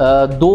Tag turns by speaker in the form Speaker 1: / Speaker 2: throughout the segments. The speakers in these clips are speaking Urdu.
Speaker 1: 2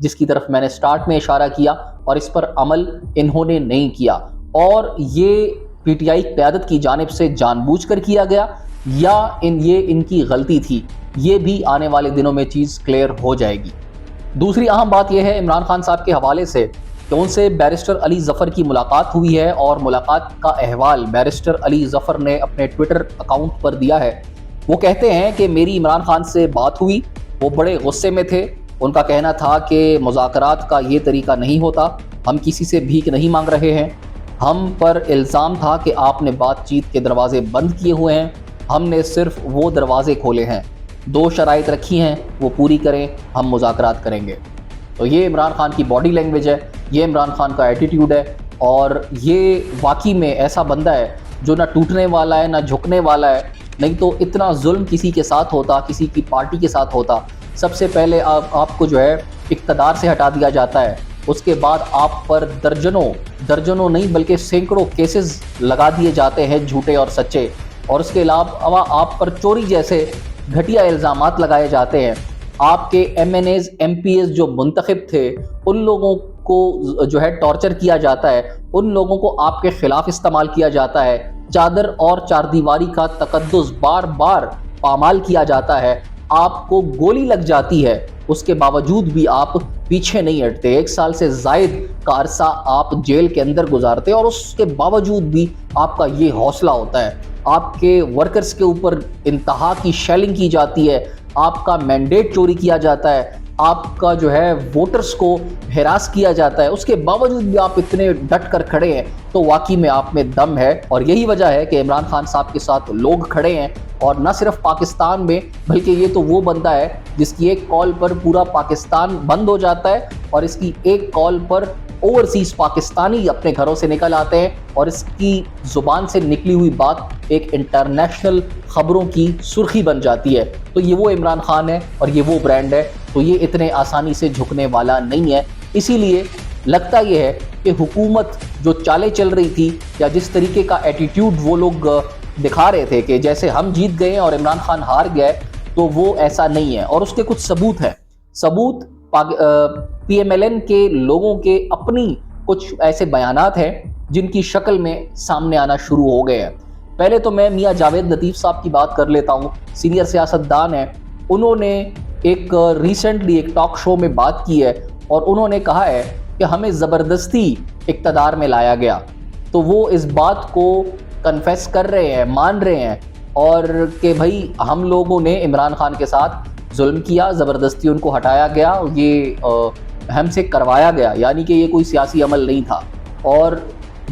Speaker 1: جس کی طرف میں نے سٹارٹ میں اشارہ کیا، اور اس پر عمل انہوں نے نہیں کیا، اور یہ پی ٹی آئی قیادت کی جانب سے جان بوجھ کر کیا گیا یا یہ ان کی غلطی تھی، یہ بھی آنے والے دنوں میں چیز کلیئر ہو جائے گی۔ دوسری اہم بات یہ ہے عمران خان صاحب کے حوالے سے کہ ان سے بیرسٹر علی ظفر کی ملاقات ہوئی ہے، اور ملاقات کا احوال بیرسٹر علی ظفر نے اپنے ٹویٹر اکاؤنٹ پر دیا ہے۔ وہ کہتے ہیں کہ میری عمران خان سے بات ہوئی، وہ بڑے غصے میں تھے، ان کا کہنا تھا کہ مذاکرات کا یہ طریقہ نہیں ہوتا، ہم کسی سے بھیک نہیں مانگ رہے ہیں، ہم پر الزام تھا کہ آپ نے بات چیت کے دروازے بند کیے ہوئے ہیں، ہم نے صرف وہ دروازے کھولے ہیں، 2 شرائط رکھی ہیں وہ پوری کریں، ہم مذاکرات کریں گے۔ تو یہ عمران خان کی باڈی لینگویج ہے، یہ عمران خان کا ایٹیٹیوڈ ہے، اور یہ واقعی میں ایسا بندہ ہے جو نہ ٹوٹنے والا ہے نہ جھکنے والا ہے، نہیں تو اتنا ظلم کسی کے ساتھ ہوتا، کسی کی پارٹی کے ساتھ ہوتا، سب سے پہلے آپ کو جو ہے اقتدار سے ہٹا دیا جاتا ہے، اس کے بعد آپ پر درجنوں نہیں بلکہ سینکڑوں کیسز لگا دیے جاتے ہیں جھوٹے اور سچے، اور اس کے علاوہ آپ پر چوری جیسے گھٹیا الزامات لگائے جاتے ہیں۔ آپ کے MNAs MPAs جو منتخب تھے ان لوگوں کو جو ہے ٹارچر کیا جاتا ہے، ان لوگوں کو آپ کے خلاف استعمال کیا جاتا ہے، چادر اور چار دیواری کا تقدس بار بار پامال کیا جاتا ہے، آپ کو گولی لگ جاتی ہے، اس کے باوجود بھی آپ پیچھے نہیں ہٹتے، 1 سال سے زائد کا عرصہ آپ جیل کے اندر گزارتے، اور اس کے باوجود بھی آپ کا یہ حوصلہ ہوتا ہے۔ آپ کے ورکرز کے اوپر انتہا کی شیلنگ کی جاتی ہے، آپ کا مینڈیٹ چوری کیا جاتا ہے، آپ کا جو ہے ووٹرز کو ہراس کیا جاتا ہے، اس کے باوجود بھی آپ اتنے ڈٹ کر کھڑے ہیں، تو واقعی میں آپ میں دم ہے، اور یہی وجہ ہے کہ عمران خان صاحب کے ساتھ لوگ کھڑے ہیں، اور نہ صرف پاکستان میں بلکہ یہ تو وہ بندہ ہے جس کی ایک کال پر پورا پاکستان بند ہو جاتا ہے، اور اس کی ایک کال پر اوورسیز پاکستانی اپنے گھروں سے نکل آتے ہیں، اور اس کی زبان سے نکلی ہوئی بات ایک انٹرنیشنل خبروں کی سرخی بن جاتی ہے۔ تو یہ وہ عمران خان ہے اور یہ وہ برانڈ ہے، تو یہ اتنے آسانی سے جھکنے والا نہیں ہے۔ اسی لیے لگتا یہ ہے کہ حکومت جو چالیں چل رہی تھی یا جس طریقے کا ایٹیٹیوڈ وہ لوگ دکھا رہے تھے کہ جیسے ہم جیت گئے اور عمران خان ہار گئے، تو وہ ایسا نہیں ہے، اور اس کے کچھ ثبوت ہیں۔ ثبوت پی ایم ایل این کے لوگوں کے اپنی کچھ ایسے بیانات ہیں جن کی شکل میں سامنے آنا شروع ہو گئے ہیں۔ پہلے تو میں میاں جاوید لطیف صاحب کی بات کر لیتا ہوں، سینئر سیاستدان ہیں، انہوں نے ریسنٹلی ایک ٹاک شو میں بات کی ہے، اور انہوں نے کہا ہے کہ ہمیں زبردستی اقتدار میں لایا گیا، تو وہ اس بات کو کنفیس کر رہے ہیں، مان رہے ہیں، اور کہ بھائی ہم لوگوں نے عمران خان کے ساتھ ظلم کیا، زبردستی ان کو ہٹایا گیا، یہ ہم سے کروایا گیا، یعنی کہ یہ کوئی سیاسی عمل نہیں تھا۔ اور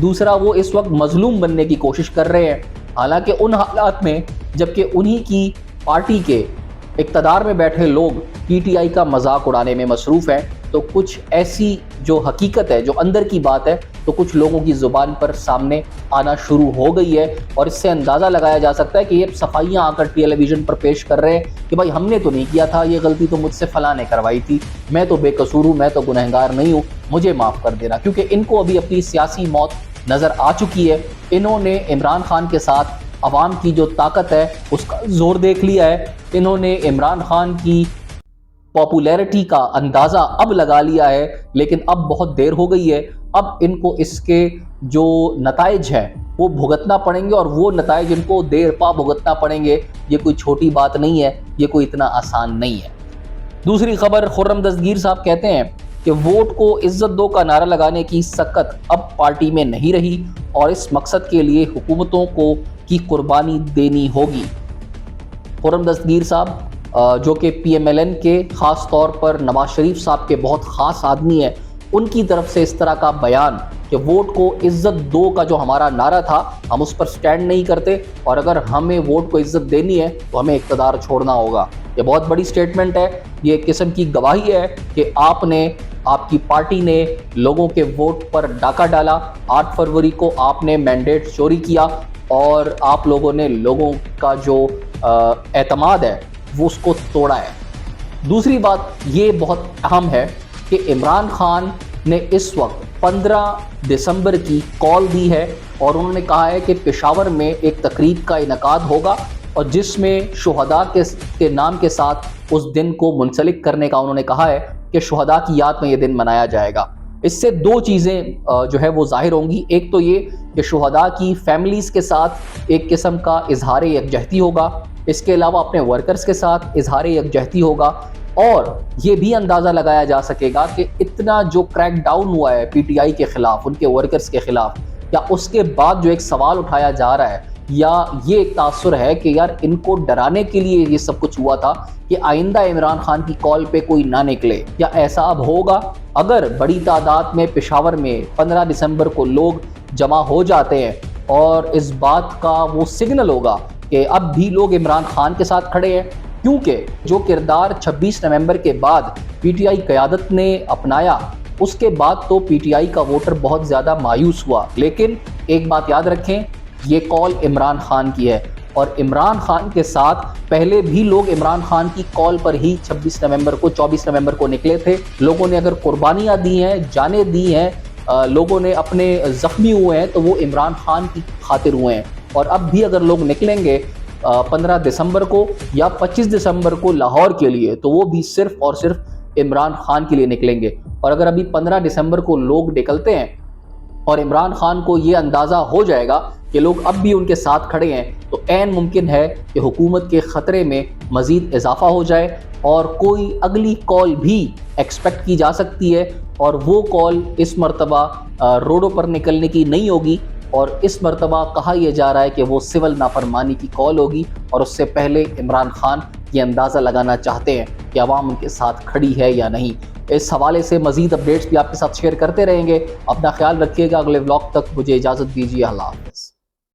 Speaker 1: دوسرا، وہ اس وقت مظلوم بننے کی کوشش کر رہے ہیں، حالانکہ ان حالات میں جبکہ انہی کی پارٹی کے اقتدار میں بیٹھے لوگ پی ٹی آئی کا مذاق اڑانے میں مصروف ہیں، تو کچھ ایسی جو حقیقت ہے، جو اندر کی بات ہے، تو کچھ لوگوں کی زبان پر سامنے آنا شروع ہو گئی ہے، اور اس سے اندازہ لگایا جا سکتا ہے کہ یہ صفائیاں آ کر ٹیلی ویژن پر پیش کر رہے ہیں کہ بھائی ہم نے تو نہیں کیا تھا، یہ غلطی تو مجھ سے فلاں نے کروائی تھی، میں تو بے قصور ہوں، میں تو گنہگار نہیں ہوں، مجھے معاف کر دینا، کیونکہ ان کو ابھی اپنی سیاسی موت نظر آ چکی ہے۔ انہوں نے عمران خان کے ساتھ عوام کی جو طاقت ہے اس کا زور دیکھ لیا ہے، انہوں نے عمران خان کی پاپولیرٹی کا اندازہ اب لگا لیا ہے، لیکن اب بہت دیر ہو گئی ہے، اب ان کو اس کے جو نتائج ہیں وہ بھگتنا پڑیں گے، اور وہ نتائج ان کو دیر پا بھگتنا پڑیں گے، یہ کوئی چھوٹی بات نہیں ہے، یہ کوئی اتنا آسان نہیں ہے۔ دوسری خبر، خرم دستگیر صاحب کہتے ہیں کہ ووٹ کو عزت دو کا نعرہ لگانے کی سکت اب پارٹی میں نہیں رہی، اور اس مقصد کے لیے حکومتوں کو کی قربانی دینی ہوگی۔ خرم دستگیر صاحب جو کہ پی ایم ایل این کے خاص طور پر نواز شریف صاحب کے بہت خاص آدمی ہیں، ان کی طرف سے اس طرح کا بیان کہ ووٹ کو عزت دو کا جو ہمارا نعرہ تھا ہم اس پر سٹینڈ نہیں کرتے، اور اگر ہمیں ووٹ کو عزت دینی ہے تو ہمیں اقتدار چھوڑنا ہوگا، یہ بہت بڑی سٹیٹمنٹ ہے، یہ ایک قسم کی گواہی ہے کہ آپ کی پارٹی نے لوگوں کے ووٹ پر ڈاکہ ڈالا، 8 فروری کو آپ نے مینڈیٹ چوری کیا، اور آپ لوگوں نے لوگوں کا جو اعتماد ہے وہ اس کو توڑا ہے۔ دوسری بات یہ بہت اہم ہے کہ عمران خان نے اس وقت 15 دسمبر کی کال دی ہے، اور انہوں نے کہا ہے کہ پشاور میں ایک تقریب کا انعقاد ہوگا، اور جس میں شہداء کے نام کے ساتھ اس دن کو منسلک کرنے کا انہوں نے کہا ہے، کہ شہداء کی یاد میں یہ دن منایا جائے گا۔ اس سے دو چیزیں جو ہے وہ ظاہر ہوں گی۔ ایک تو یہ کہ شہداء کی فیملیز کے ساتھ ایک قسم کا اظہار یکجہتی ہوگا، اس کے علاوہ اپنے ورکرز کے ساتھ اظہار یکجہتی ہوگا، اور یہ بھی اندازہ لگایا جا سکے گا کہ اتنا جو کریک ڈاؤن ہوا ہے پی ٹی آئی کے خلاف، ان کے ورکرز کے خلاف، یا اس کے بعد جو ایک سوال اٹھایا جا رہا ہے، یا یہ ایک تاثر ہے کہ یار ان کو ڈرانے کے لیے یہ سب کچھ ہوا تھا کہ آئندہ عمران خان کی کال پہ کوئی نہ نکلے، یا ایسا اب ہوگا؟ اگر بڑی تعداد میں پشاور میں 15 دسمبر کو لوگ جمع ہو جاتے ہیں اور اس بات کا وہ سگنل ہوگا کہ اب بھی لوگ عمران خان کے ساتھ کھڑے ہیں، کیونکہ جو کردار 26 نومبر کے بعد پی ٹی آئی قیادت نے اپنایا، اس کے بعد تو پی ٹی آئی کا ووٹر بہت زیادہ مایوس ہوا۔ لیکن ایک بات یاد رکھیں، یہ کال عمران خان کی ہے، اور عمران خان کے ساتھ پہلے بھی لوگ عمران خان کی کال پر ہی 24 نومبر کو نکلے تھے۔ لوگوں نے اگر قربانیاں دی ہیں، جانیں دی ہیں، لوگوں نے اپنے زخمی ہوئے ہیں، تو وہ عمران خان کی خاطر ہوئے ہیں۔ اور اب بھی اگر لوگ نکلیں گے 15 دسمبر کو یا 25 دسمبر کو لاہور کے لیے، تو وہ بھی صرف اور صرف عمران خان کے لیے نکلیں گے۔ اور اگر ابھی 15 دسمبر کو لوگ نکلتے ہیں اور عمران خان کو یہ اندازہ ہو جائے گا کہ لوگ اب بھی ان کے ساتھ کھڑے ہیں، تو عین ممکن ہے کہ حکومت کے خطرے میں مزید اضافہ ہو جائے، اور کوئی اگلی کال بھی ایکسپیکٹ کی جا سکتی ہے، اور وہ کال اس مرتبہ روڈوں پر نکلنے کی نہیں ہوگی، اور اس مرتبہ کہا یہ جا رہا ہے کہ وہ سول نافرمانی کی کال ہوگی۔ اور اس سے پہلے عمران خان یہ اندازہ لگانا چاہتے ہیں کہ عوام ان کے ساتھ کھڑی ہے یا نہیں۔ اس حوالے سے مزید اپڈیٹس بھی آپ کے ساتھ شیئر کرتے رہیں گے۔ اپنا خیال رکھیے گا، اگلے ولاگ تک مجھے اجازت دیجیے، اللہ حافظ۔